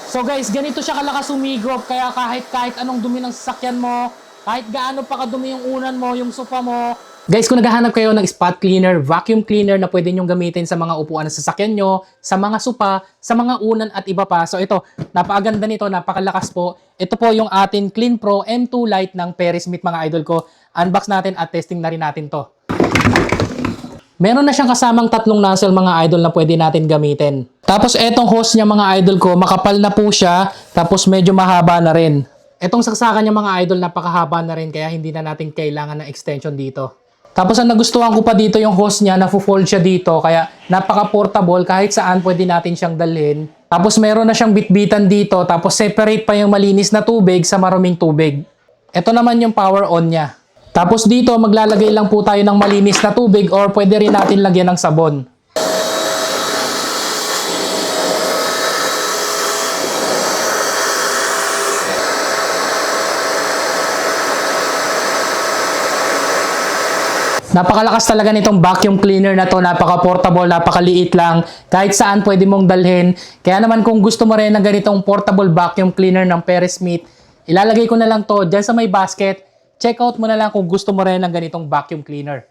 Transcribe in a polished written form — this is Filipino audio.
So guys, ganito siya kalakas umigop. Kaya kahit anong dumi ng sasakyan mo, kahit gaano pa kadumi yung unan mo, yung sofa mo. Guys, kung naghahanap kayo ng spot cleaner, vacuum cleaner na pwede nyong gamitin sa mga upuan ng sasakyan nyo, sa mga sofa, sa mga unan at iba pa. So ito, napakaganda nito, napakalakas po. Ito po yung ating Clean Pro M2 Lite ng Perry Smith mga idol ko. Unbox natin at testing na rin natin to. Meron na siyang kasamang tatlong nozzle mga idol na pwede natin gamitin. Tapos etong hose niya mga idol ko, makapal na po siya, tapos medyo mahaba na rin. Etong saksakan niya mga idol, napakahaba na rin kaya hindi na natin kailangan ng extension dito. Tapos ang nagustuhan ko pa dito yung hose niya, na-fold siya dito, kaya napaka-portable kahit saan pwede natin siyang dalhin. Tapos meron na siyang bitbitan dito, tapos separate pa yung malinis na tubig sa maruming tubig. Ito naman yung power on niya. Tapos dito maglalagay lang po tayo ng malinis na tubig or pwede rin natin lagyan ng sabon. Napakalakas talaga nitong vacuum cleaner na to, napaka-portable, napakaliit lang, kahit saan pwede mong dalhin. Kaya naman kung gusto mo rin ng ganitong portable vacuum cleaner ng Perry Smith, ilalagay ko na lang to dyan sa may basket. Check out mo na lang kung gusto mo rin ng ganitong vacuum cleaner.